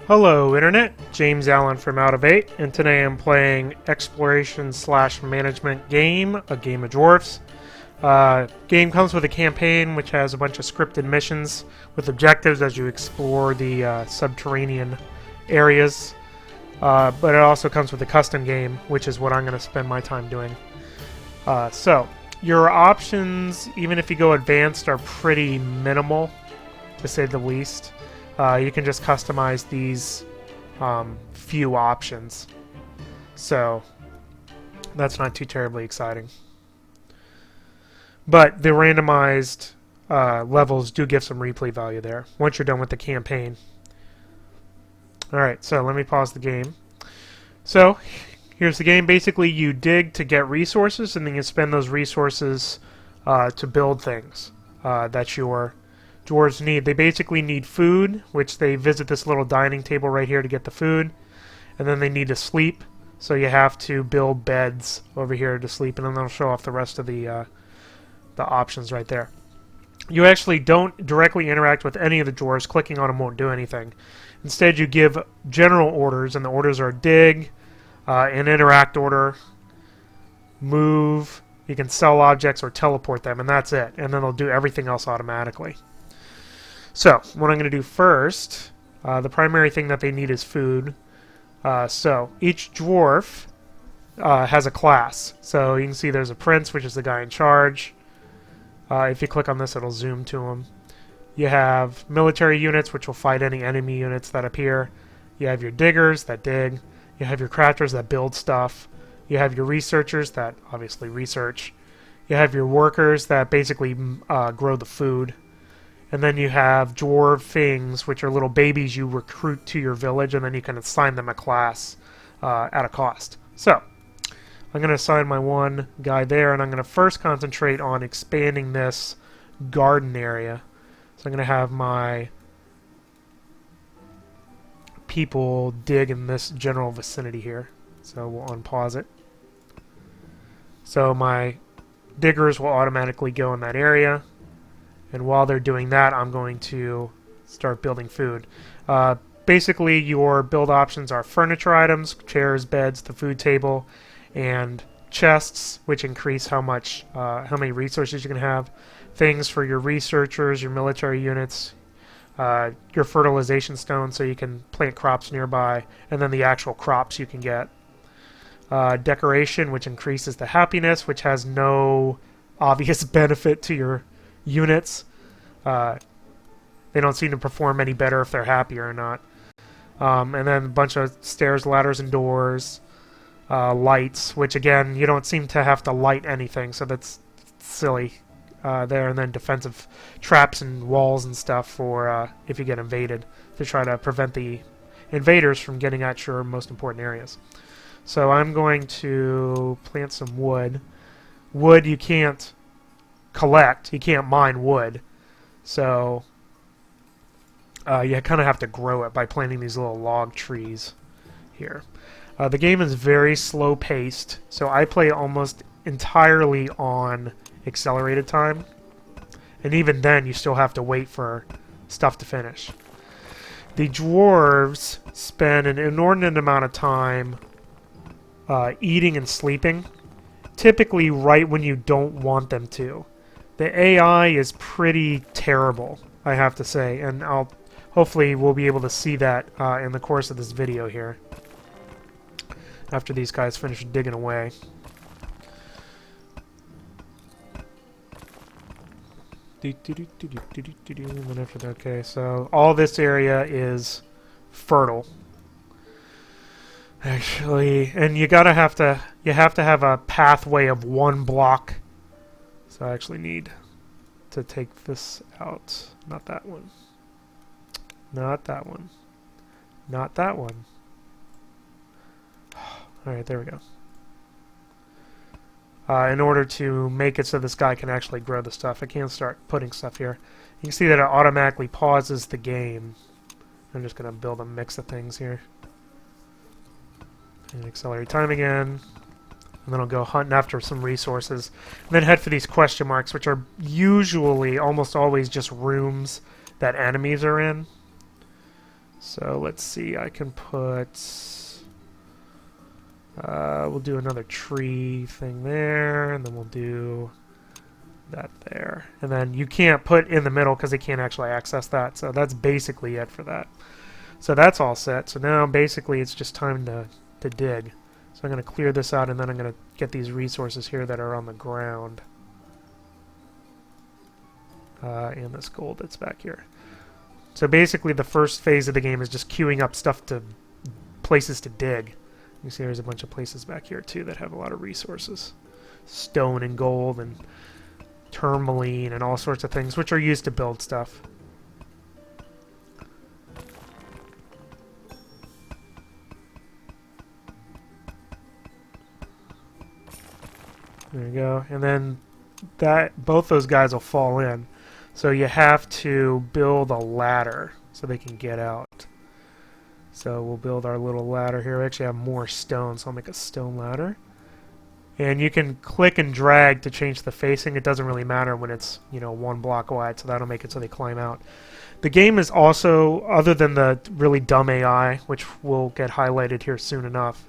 Hello Internet, James Allen from Out of 8, and today I'm playing exploration slash management game, A Game of Dwarves. Game comes with a campaign which has a bunch of scripted missions with objectives as you explore the subterranean areas, but it also comes with a custom game, which is what I'm going to spend my time doing. So, your options, even if you go advanced, are pretty minimal, to say the least. You can just customize these few options. So that's not too terribly exciting. But the randomized levels do give some replay value there once you're done with the campaign. Alright, so let me pause the game. So here's the game. Basically, you dig to get resources, and then you spend those resources to build things that your dwarves need. They basically need food, which they visit this little dining table right here to get the food, and then they need to sleep, so you have to build beds over here to sleep, and then they'll show off the rest of the options right there. You actually don't directly interact with any of the dwarves. Clicking on them won't do anything. Instead, you give general orders, and the orders are dig, an interact order, move, you can sell objects or teleport them, and that's it. And then they'll do everything else automatically. So, what I'm going to do first, the primary thing that they need is food. So, each dwarf has a class. So, you can see there's a prince, which is the guy in charge. If you click on this, it'll zoom to him. You have military units, which will fight any enemy units that appear. You have your diggers that dig. You have your crafters that build stuff. You have your researchers that obviously research. You have your workers that basically grow the food. And then you have dwarf things, which are little babies you recruit to your village, and then you can assign them a class at a cost. So, I'm going to assign my one guy there, and I'm going to first concentrate on expanding this garden area. So I'm going to have my people dig in this general vicinity here. So we'll unpause it. So my diggers will automatically go in that area. And while they're doing that, I'm going to start building food. Basically, your build options are furniture items, chairs, beds, the food table, and chests, which increase how many resources you can have. Things for your researchers, your military units, your fertilization stone, so you can plant crops nearby, and then the actual crops you can get. Decoration, which increases the happiness, which has no obvious benefit to your units. They don't seem to perform any better if they're happy or not. And then a bunch of stairs, ladders, and doors. Lights, which again, you don't seem to have to light anything, so that's silly there. And then defensive traps and walls and stuff for if you get invaded, to try to prevent the invaders from getting at your most important areas. So I'm going to plant some wood. Wood you can't collect, you can't mine wood, so you kind of have to grow it by planting these little log trees here. The game is very slow paced, so I play almost entirely on accelerated time, and even then you still have to wait for stuff to finish. The dwarves spend an inordinate amount of time eating and sleeping, typically right when you don't want them to. The AI is pretty terrible, I have to say, and hopefully we'll be able to see that in the course of this video here, after these guys finish digging away. Okay, so all this area is fertile, actually, and you have to have a pathway of 1 block. So I actually need to take this out. Not that one. Not that one. Not that one. Alright, there we go. In order to make it so this guy can actually grow the stuff, I can't start putting stuff here. You can see that it automatically pauses the game. I'm just going to build a mix of things here. And accelerate time again. And then I'll go hunting after some resources. And then head for these question marks, which are usually, almost always, just rooms that enemies are in. So let's see, I can put... we'll do another tree thing there, and then we'll do that there. And then you can't put in the middle because they can't actually access that, so that's basically it for that. So that's all set. So now basically it's just time to dig. So I'm going to clear this out, and then I'm going to get these resources here that are on the ground. And this gold that's back here. So basically the first phase of the game is just queuing up stuff to places to dig. You see there's a bunch of places back here too that have a lot of resources. Stone and gold and tourmaline and all sorts of things which are used to build stuff. There you go. And then both those guys will fall in. So you have to build a ladder so they can get out. So we'll build our little ladder here. We actually have more stone, so I'll make a stone ladder. And you can click and drag to change the facing. It doesn't really matter when it's, you know, one block wide, so that'll make it so they climb out. The game is also, other than the really dumb AI, which will get highlighted here soon enough,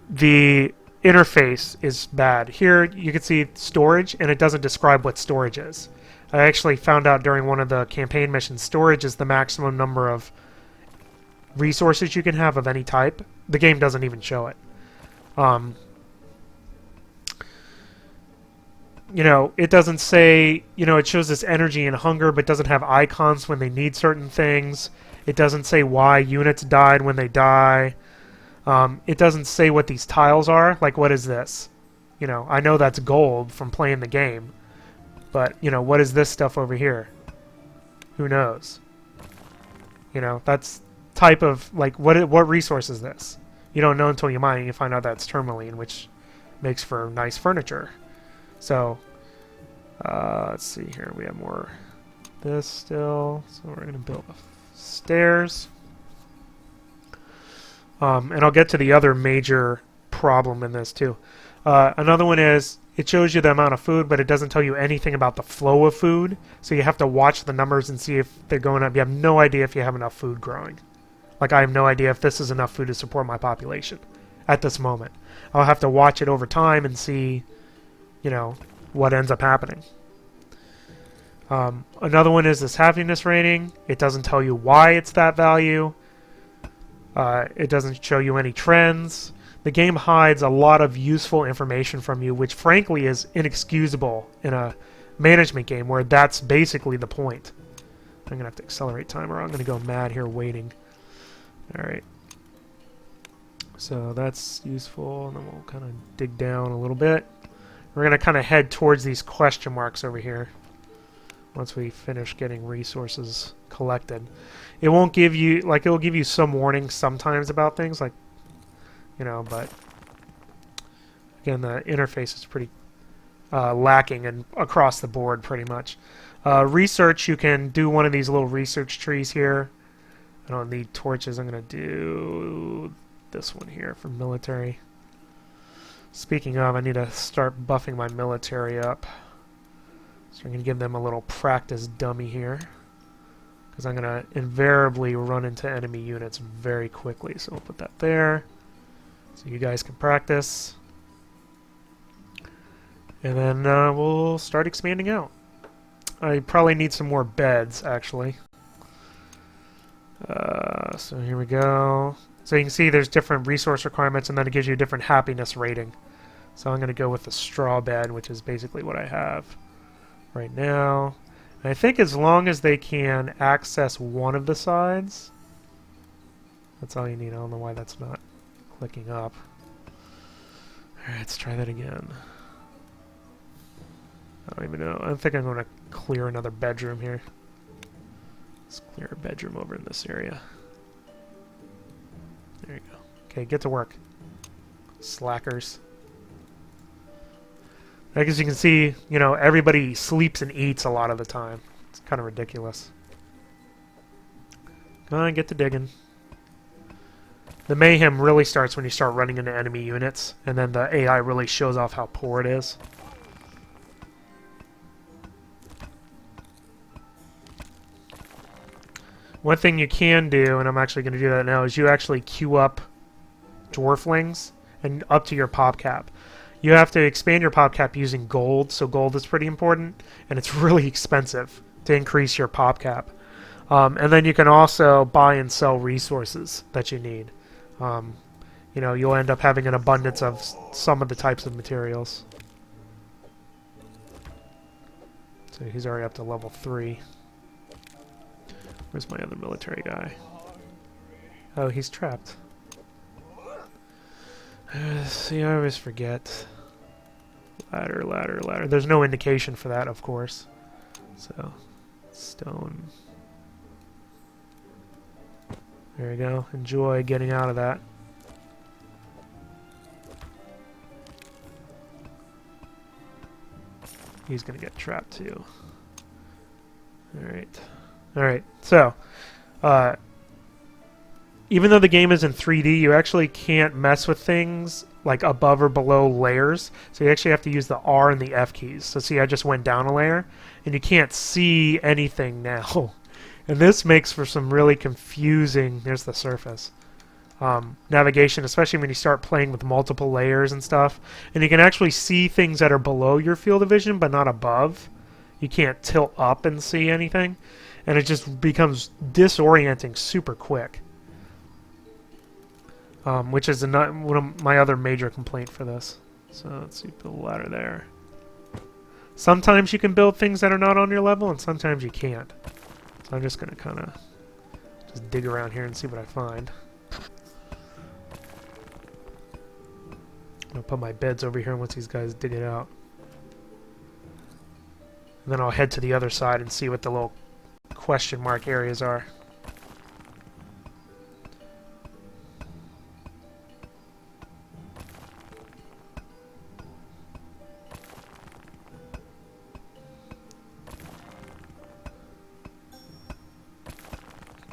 the interface is bad. Here you can see storage, and it doesn't describe what storage is. I actually found out during one of the campaign missions, storage is the maximum number of resources you can have of any type. The game doesn't even show it. You know, it doesn't say, you know, it shows this energy and hunger, but doesn't have icons when they need certain things. It doesn't say why units died when they die. It doesn't say what these tiles are. Like, what is this? You know, I know that's gold from playing the game. But, you know, what is this stuff over here? Who knows? You know, that's type of, like, what resource is this? You don't know until you mine, and you find out that's tourmaline, which makes for nice furniture. So, let's see here. We have more this still. So we're going to build stairs. And I'll get to the other major problem in this too. Another one is it shows you the amount of food, but it doesn't tell you anything about the flow of food. So you have to watch the numbers and see if they're going up. You have no idea if you have enough food growing. Like, I have no idea if this is enough food to support my population at this moment. I'll have to watch it over time and see, you know, what ends up happening. Another one is this happiness rating. It doesn't tell you why it's that value. It doesn't show you any trends. The game hides a lot of useful information from you, which frankly is inexcusable in a management game where that's basically the point. I'm going to have to accelerate time or I'm going to go mad here waiting. Alright. So that's useful, and then we'll kind of dig down a little bit. We're going to kind of head towards these question marks over here once we finish getting resources collected. It won't give you, like, it'll give you some warnings sometimes about things, like, you know, but again, the interface is pretty lacking and across the board pretty much. Research, you can do one of these little research trees here. I don't need torches. I'm going to do this one here for military. Speaking of, I need to start buffing my military up. So I'm going to give them a little practice dummy here, because I'm going to invariably run into enemy units very quickly. So we'll put that there so you guys can practice. And then we'll start expanding out. I probably need some more beds, actually. So here we go. So you can see there's different resource requirements, and then it gives you a different happiness rating. So I'm going to go with the straw bed, which is basically what I have right now. And I think as long as they can access one of the sides, that's all you need. I don't know why that's not clicking up. Alright, let's try that again. I don't even know. I think I'm going to clear another bedroom here. Let's clear a bedroom over in this area. There you go. Okay, get to work. Slackers. As you can see, you know, everybody sleeps and eats a lot of the time. It's kind of ridiculous. Come on, get to digging. The mayhem really starts when you start running into enemy units, and then the AI really shows off how poor it is. one thing you can do, and I'm actually going to do that now, is you actually queue up dwarflings and up to your pop cap. You have to expand your pop cap using gold, so gold is pretty important, and it's really expensive to increase your pop cap. And then you can also buy and sell resources that you need. You know, you'll end up having an abundance of some of the types of materials. So he's already up to level 3. Where's my other military guy? Oh, he's trapped. See, I always forget. Ladder, ladder, ladder. There's no indication for that, of course. So, stone. There you go. Enjoy getting out of that. He's gonna get trapped too. Alright. Alright, so, even though the game is in 3D, you actually can't mess with things like above or below layers. So you actually have to use the R and the F keys. So see, I just went down a layer, and you can't see anything now. And this makes for some really confusing, there's the surface, navigation, especially when you start playing with multiple layers and stuff. And you can actually see things that are below your field of vision, but not above. You can't tilt up and see anything. And it just becomes disorienting super quick. Which is one of my other major complaint for this. So let's see, build a ladder there. Sometimes you can build things that are not on your level, and sometimes you can't. So I'm just going to kind of just dig around here and see what I find. I'll put my beds over here once these guys dig it out. And then I'll head to the other side and see what the little question mark areas are.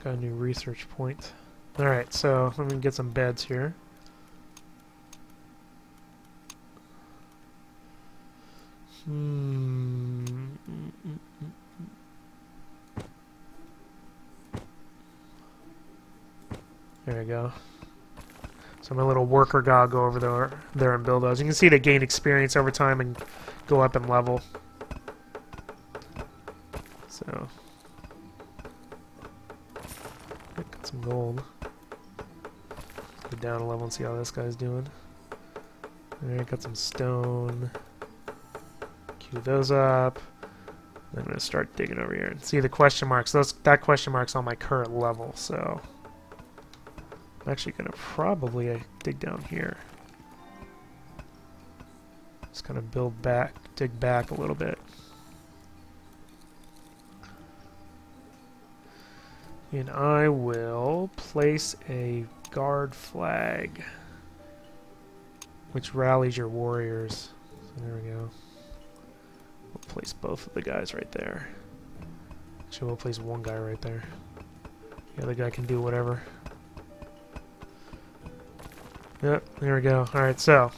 Got a new research point. Alright, so let me get some beds here. There we go. So my little worker guy will go over there and build those. You can see they gain experience over time and go up in level. So got some gold. Go down a level and see how this guy's doing. Alright, got some stone. Queue those up. I'm going to start digging over here and see the question marks. That question mark's on my current level, so I'm actually going to probably dig down here. Just kind of dig back a little bit. And I will place a guard flag, which rallies your warriors. So there we go. We'll place both of the guys right there. Actually, we'll place one guy right there. The other guy can do whatever. Yep, there we go. Alright, so.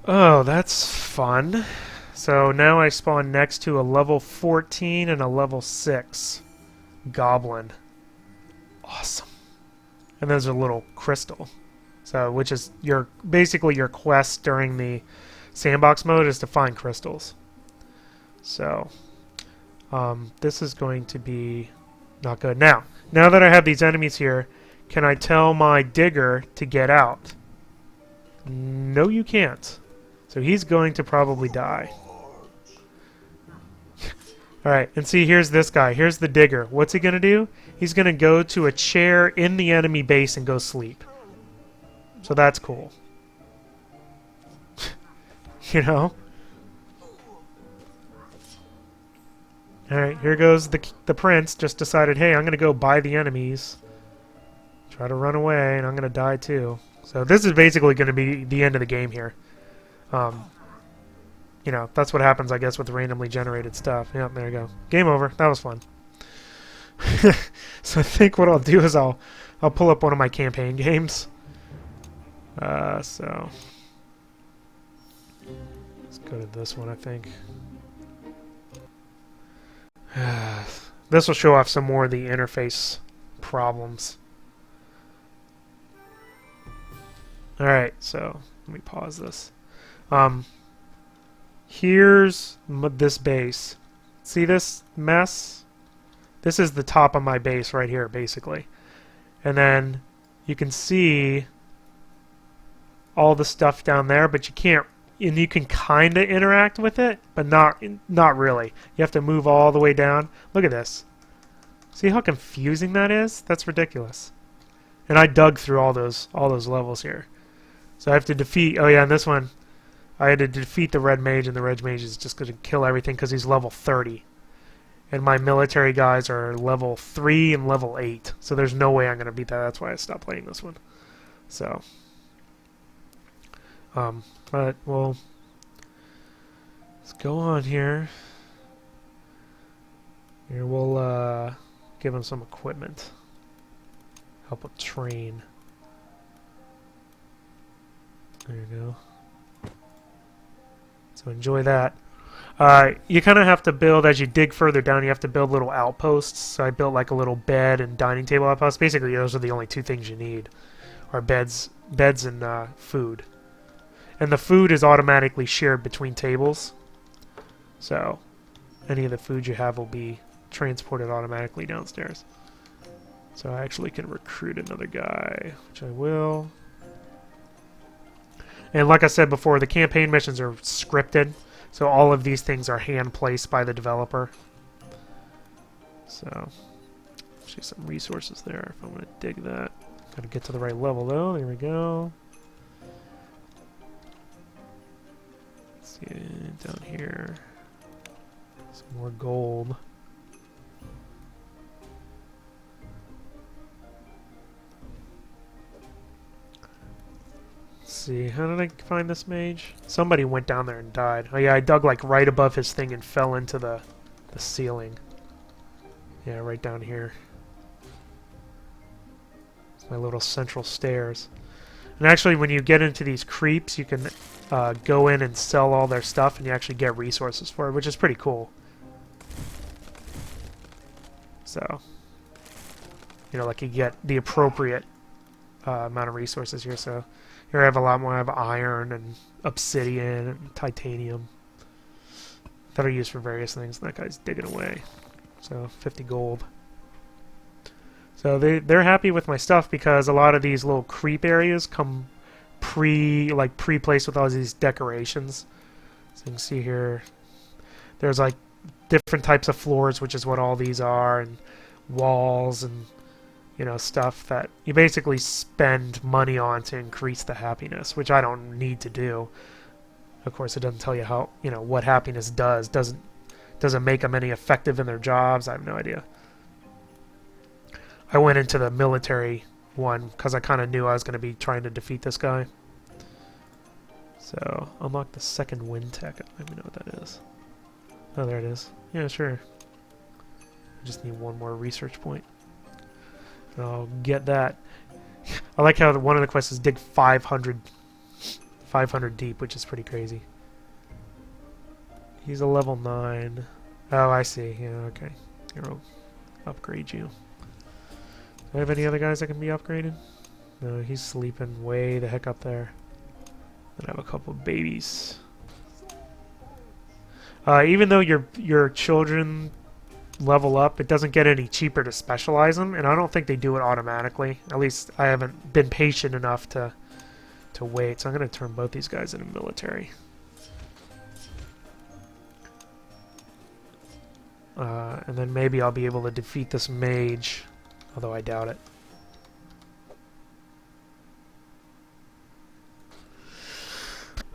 Oh, that's fun. So now I spawn next to a level 14 and a level 6 goblin. Awesome. And there's a little crystal. So, which is basically your quest during the sandbox mode is to find crystals. So, this is going to be not good. Now that I have these enemies here, can I tell my digger to get out? No, you can't. So he's going to probably die. Alright, and see, here's this guy. Here's the digger. What's he going to do? He's going to go to a chair in the enemy base and go sleep. So that's cool. You know? Alright, here goes the prince. Just decided, hey, I'm going to go buy the enemies. Try to run away, and I'm going to die too. So this is basically going to be the end of the game here. You know, that's what happens, I guess, with randomly generated stuff. Yep, there you go. Game over. That was fun. So I think what I'll do is I'll pull up one of my campaign games. So let's go to this one, I think. this will show off some more of the interface problems. Alright, so let me pause this. Here's this base. See this mess? This is the top of my base right here, basically. And then you can see all the stuff down there, but you can't, and you can kind of interact with it, but not really. You have to move all the way down. Look at this. See how confusing that is? That's ridiculous. And I dug through all those levels here. So I have to defeat, oh yeah, and this one, I had to defeat the red mage, and the red mage is just going to kill everything because he's level 30. And my military guys are level 3 and level 8. So there's no way I'm going to beat that. That's why I stopped playing this one. So, but, well, let's go on here. Here, we'll give him some equipment. Help him train. There you go. So enjoy that. You kind of have to build, as you dig further down, you have to build little outposts. So I built like a little bed and dining table outpost. Basically, those are the only two things you need, are beds and food. And the food is automatically shared between tables. So any of the food you have will be transported automatically downstairs. So I actually can recruit another guy, which I will. And like I said before, the campaign missions are scripted. So all of these things are hand-placed by the developer. So, see some resources there if I want to dig that. Gotta get to the right level though. There we go. Let's see, down here. Some more gold. See, how did I find this mage? Somebody went down there and died. Oh yeah, I dug like right above his thing and fell into the ceiling. Yeah, right down here. It's my little central stairs. And actually, when you get into these creeps, you can go in and sell all their stuff, and you actually get resources for it, which is pretty cool. So, you know, like you get the appropriate amount of resources here. So here I have a lot more. I have iron and obsidian and titanium that are used for various things. And that guy's digging away. So 50 gold. So they're happy with my stuff because a lot of these little creep areas come pre-placed with all these decorations. So you can see here, there's like different types of floors, which is what all these are, and walls and, you know, stuff that you basically spend money on to increase the happiness, which I don't need to do. Of course, it doesn't tell you how, you know, what happiness does. Doesn't make them any effective in their jobs. I have no idea. I went into the military one because I kind of knew I was going to be trying to defeat this guy. So, unlock the second wind tech. I don't even know what that is. Oh, there it is. Yeah, sure. I just need one more research point. And I'll get that. I like how one of the quests is dig 500 deep, which is pretty crazy. He's a level 9. Oh, I see. Yeah, okay. Here, I'll upgrade you. Do I have any other guys that can be upgraded? No, he's sleeping way the heck up there. Then I have a couple of babies. Even though your children level up, it doesn't get any cheaper to specialize them, and I don't think they do it automatically. At least I haven't been patient enough to wait. So I'm going to turn both these guys into military. And then maybe I'll be able to defeat this mage, although I doubt it.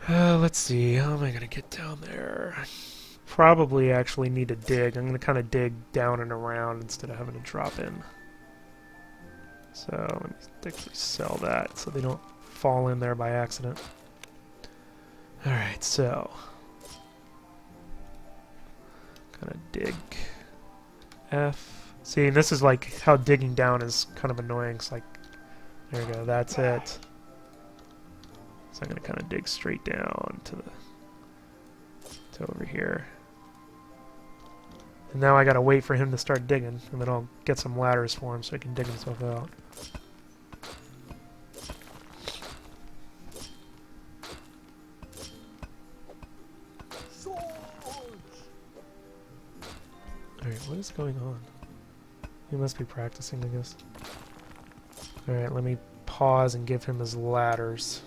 Let's see, how am I going to get down there? Probably actually need to dig. I'm going to kind of dig down and around instead of having to drop in. So let me actually sell that so they don't fall in there by accident. Alright, so kind of dig F. See, and this is like how digging down is kind of annoying. It's like, there we go, that's it. So I'm going to kind of dig straight down to over here. And now I gotta wait for him to start digging, and then I'll get some ladders for him so he can dig himself out. Alright, what is going on? He must be practicing, I guess. Alright, let me pause and give him his ladders.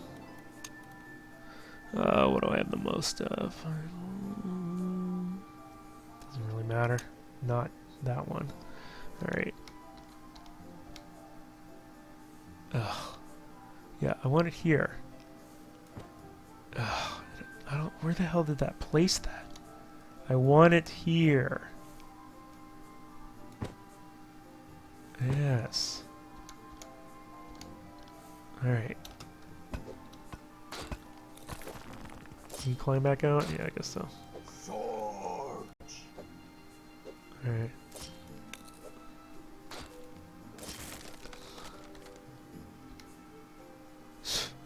What do I have the most of? Doesn't really matter. Not that one. Alright. Ugh. Yeah, I want it here. Ugh. I don't... Where the hell did that place that? I want it here. Yes. Alright. Can you climb back out? Yeah, I guess so. Alright.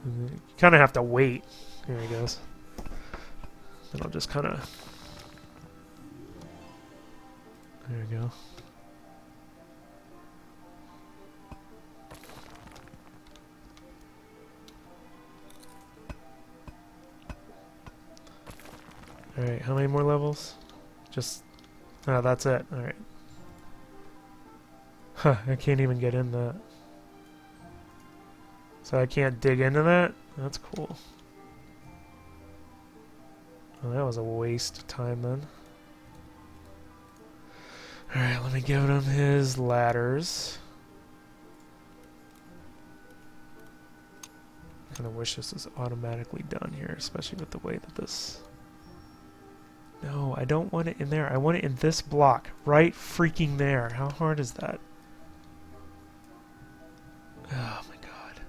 You kind of have to wait. There he goes. Then I'll just kind of... There we go. Alright, how many more levels? Just... Oh, that's it. Alright. Huh, I can't even get in that. So I can't dig into that? That's cool. Well, that was a waste of time then. Alright, let me give him his ladders. I kind of wish this was automatically done here, especially with the way that this... No, I don't want it in there. I want it in this block. Right freaking there. How hard is that? Oh my god.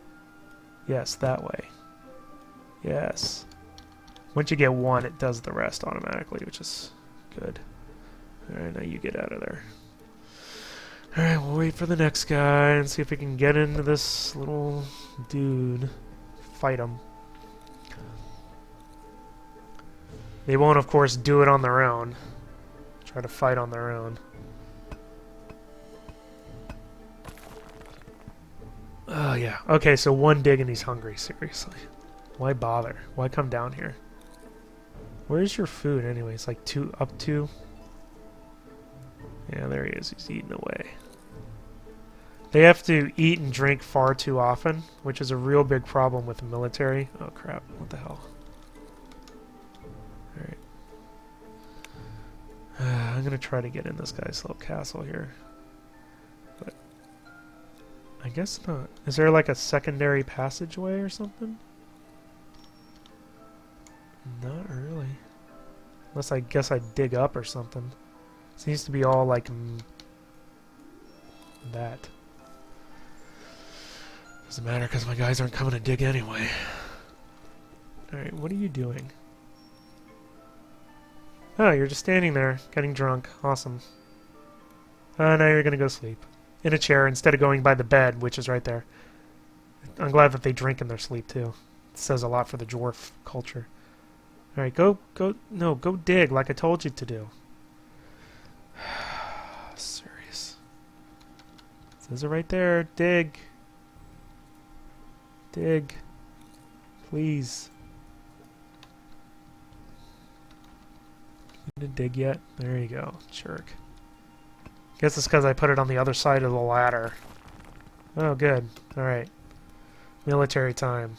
Yes, that way. Yes. Once you get one, it does the rest automatically, which is good. Alright, now you get out of there. Alright, we'll wait for the next guy and see if we can get into this little dude. Fight him. They won't, of course, do it on their own. Try to fight on their own. Oh, yeah. Okay, so one dig and he's hungry. Seriously. Why bother? Why come down here? Where's your food, anyways? Like, up two? Yeah, there he is. He's eating away. They have to eat and drink far too often, which is a real big problem with the military. Oh, crap. What the hell? Alright. I'm going to try to get in this guy's little castle here. But I guess not. Is there like a secondary passageway or something? Not really. Unless I guess I dig up or something. Seems to be all like that. Doesn't matter because my guys aren't coming to dig anyway. Alright, what are you doing? Oh, you're just standing there, getting drunk. Awesome. Now you're gonna go sleep. In a chair instead of going by the bed, which is right there. I'm glad that they drink in their sleep, too. It says a lot for the dwarf culture. Alright, go dig like I told you to do. Serious. It says it right there. Dig. Dig. Please. You didn't dig yet? There you go. Jerk. Guess it's because I put it on the other side of the ladder. Oh, good. Alright. Military time.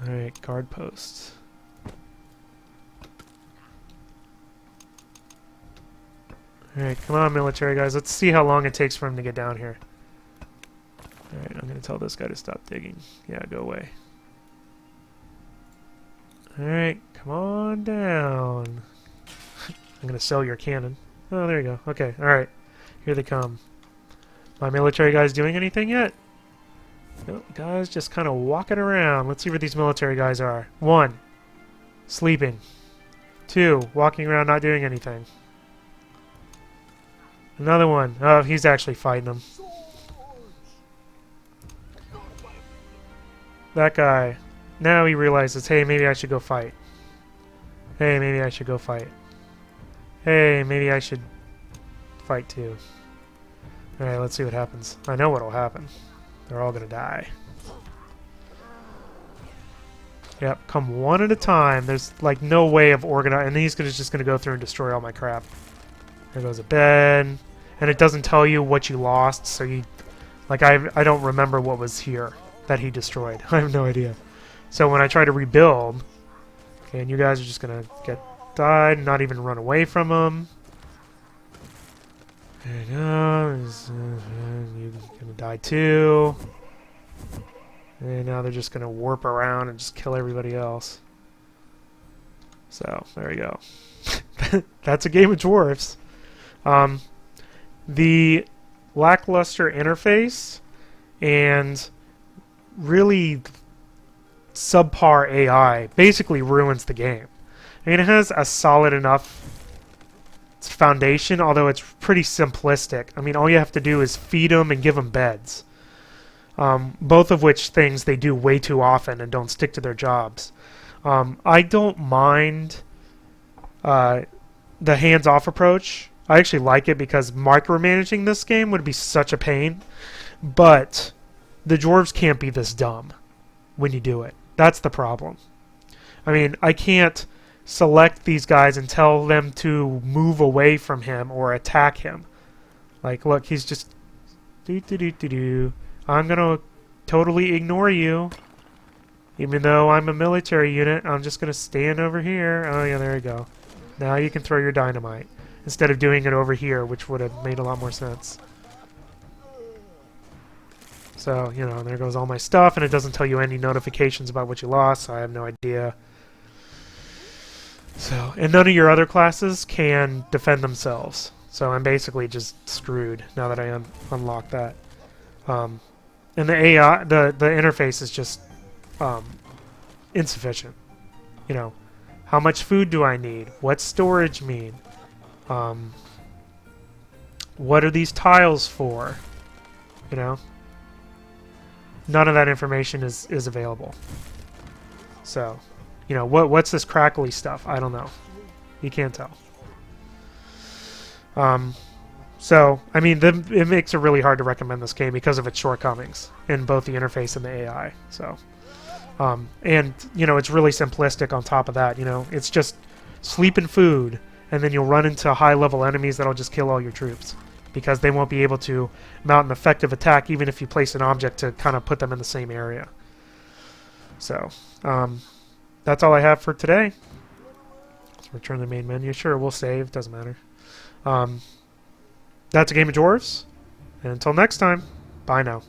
Alright, guard posts. Alright, come on, military guys. Let's see how long it takes for him to get down here. Alright, I'm going to tell this guy to stop digging. Yeah, go away. Alright, come on down. I'm going to sell your cannon. Oh, there you go. Okay, alright. Here they come. My military guys doing anything yet? No, guys just kind of walking around. Let's see where these military guys are. 1. Sleeping. 2. Walking around not doing anything. Another one. Oh, he's actually fighting them. That guy. Now he realizes, hey, maybe I should go fight. Hey, maybe I should go fight. Hey, maybe I should fight too. Alright, let's see what happens. I know what'll happen. They're all gonna die. Yep, come one at a time. There's like no way of organizing, and he's just gonna go through and destroy all my crap. There goes a bed, and it doesn't tell you what you lost, so you, like I don't remember what was here that he destroyed. I have no idea. So when I try to rebuild, okay, and you guys are just gonna get died, not even run away from him. There you go. You're gonna die too. And now they're just gonna warp around and just kill everybody else. So there we go. That's A Game of Dwarves. The Lackluster Interface and really Subpar AI basically ruins the game. I mean, it has a solid enough foundation, although it's pretty simplistic. I mean, all you have to do is feed them and give them beds. Both of which things they do way too often and don't stick to their jobs. I don't mind the hands-off approach. I actually like it because micromanaging this game would be such a pain. But the dwarves can't be this dumb when you do it. That's the problem. I mean, I can't select these guys and tell them to move away from him or attack him. Like, look, he's just... I'm gonna totally ignore you. Even though I'm a military unit, I'm just gonna stand over here. Oh yeah, there you go. Now you can throw your dynamite. Instead of doing it over here, which would have made a lot more sense. So, you know, there goes all my stuff, and it doesn't tell you any notifications about what you lost, so I have no idea. So, and none of your other classes can defend themselves. So I'm basically just screwed now that I unlock that. And the AI, the interface is just insufficient. You know, how much food do I need? What's storage mean? What are these tiles for? You know, none of that information is available. So, you know, what's this crackly stuff? I don't know. You can't tell. So, I mean, it makes it really hard to recommend this game because of its shortcomings in both the interface and the AI. So, and, you know, it's really simplistic on top of that. You know, it's just sleep and food, and then you'll run into high-level enemies that'll just kill all your troops because they won't be able to mount an effective attack even if you place an object to kind of put them in the same area. So, that's all I have for today. Let's return to the main menu. Sure, we'll save. Doesn't matter. That's A Game of Dwarves. And until next time, bye now.